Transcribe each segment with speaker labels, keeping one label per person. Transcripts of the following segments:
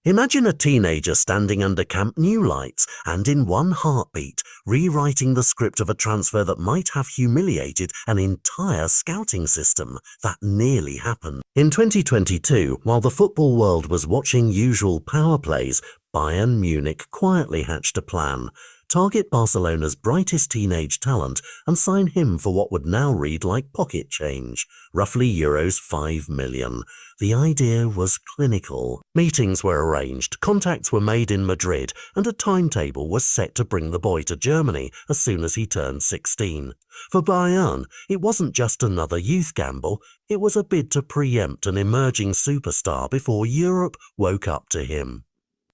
Speaker 1: Imagine a teenager standing under Camp Nou lights and in one heartbeat rewriting the script of a transfer that might have humiliated an entire scouting system. That nearly happened. In 2022, while the football world was watching usual power plays, Bayern Munich quietly hatched a plan. Target Barcelona's brightest teenage talent and sign him for what would now read like pocket change, roughly euros 5 million. The idea was clinical. Meetings were arranged, contacts were made in Madrid, and a timetable was set to bring the boy to Germany as soon as he turned 16. For Bayern, it wasn't just another youth gamble, it was a bid to preempt an emerging superstar before Europe woke up to him.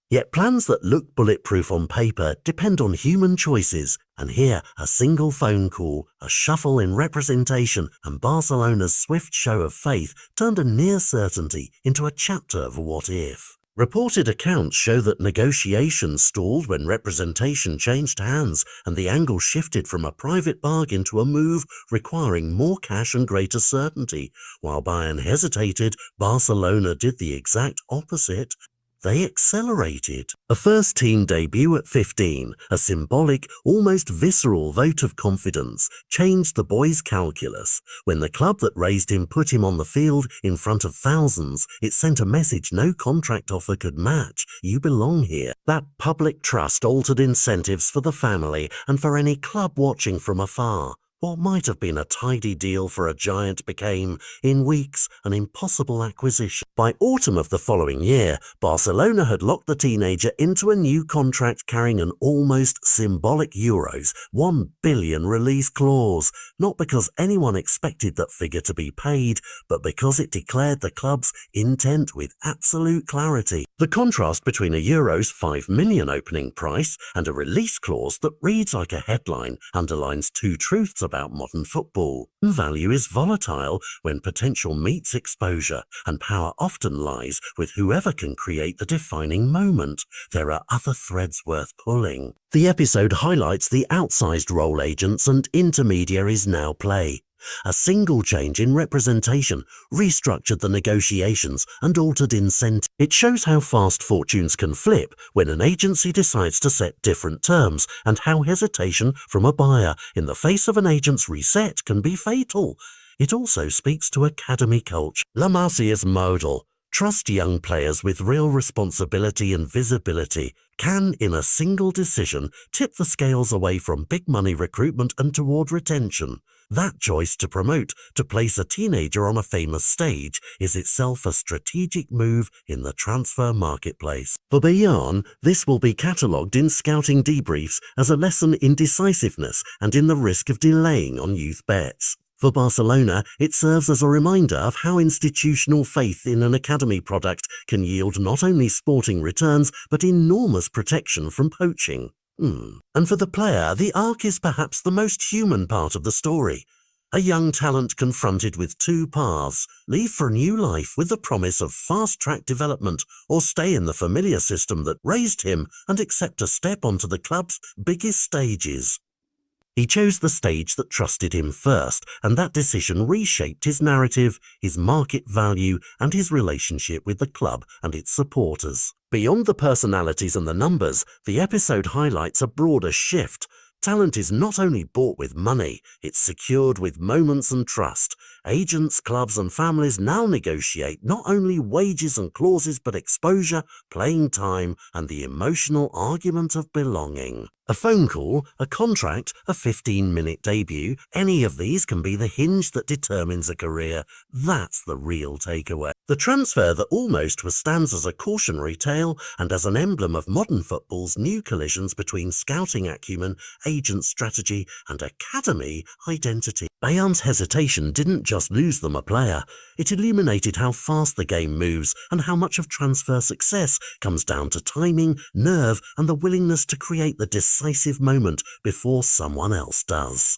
Speaker 1: Yet plans that look bulletproof on paper depend on human choices, and here a single phone call, a shuffle in representation, and Barcelona's swift show of faith turned a near certainty into a chapter of what if. Reported accounts show that negotiations stalled when representation changed hands and the angle shifted from a private bargain to a move requiring more cash and greater certainty. While Bayern hesitated, Barcelona did the exact opposite. They accelerated. A first-team debut at 15, a symbolic, almost visceral vote of confidence, changed the boy's calculus. When the club that raised him put him on the field in front of thousands, it sent a message no contract offer could match. You belong here. That public trust altered incentives for the family and for any club watching from afar. What might have been a tidy deal for a giant became, in weeks, an impossible acquisition. By autumn of the following year, Barcelona had locked the teenager into a new contract carrying an almost symbolic euros 1 billion release clause, not because anyone expected that figure to be paid, but because it declared the club's intent with absolute clarity. The contrast between a euros 5 million opening price and a release clause that reads like a headline underlines two truths about modern football. Value is volatile when potential meets exposure, and power often lies with whoever can create the defining moment. There are other threads worth pulling. The episode highlights the outsized role agents and intermediaries now play. A single change in representation restructured the negotiations and altered incentives. It shows how fast fortunes can flip when an agency decides to set different terms, and how hesitation from a buyer in the face of an agent's reset can be fatal. It also speaks to academy culture. Masia's model, trust young players with real responsibility and visibility, can, in a single decision, tip the scales away from big money recruitment and toward retention. That choice to promote, to place a teenager on a famous stage, is itself a strategic move in the transfer marketplace. For Bayern, this will be catalogued in scouting debriefs as a lesson in decisiveness and in the risk of delaying on youth bets. For Barcelona, it serves as a reminder of how institutional faith in an academy product can yield not only sporting returns, but enormous protection from poaching. And for the player, the arc is perhaps the most human part of the story. A young talent confronted with two paths: leave for a new life with the promise of fast-track development, or stay in the familiar system that raised him and accept a step onto the club's biggest stages. He chose the stage that trusted him first, and that decision reshaped his narrative, his market value, and his relationship with the club and its supporters. Beyond the personalities and the numbers, the episode highlights a broader shift. Talent is not only bought with money, it's secured with moments and trust. Agents, clubs, and families now negotiate not only wages and clauses, but exposure, playing time, and the emotional argument of belonging. A phone call, a contract, a 15-minute debut, any of these can be the hinge that determines a career. That's the real takeaway. The transfer that almost stands as a cautionary tale and as an emblem of modern football's new collisions between scouting acumen, agent strategy, and academy identity. Bayern's hesitation didn't just lose them a player, it illuminated how fast the game moves and how much of transfer success comes down to timing, nerve, and the willingness to create the decisive moment before someone else does.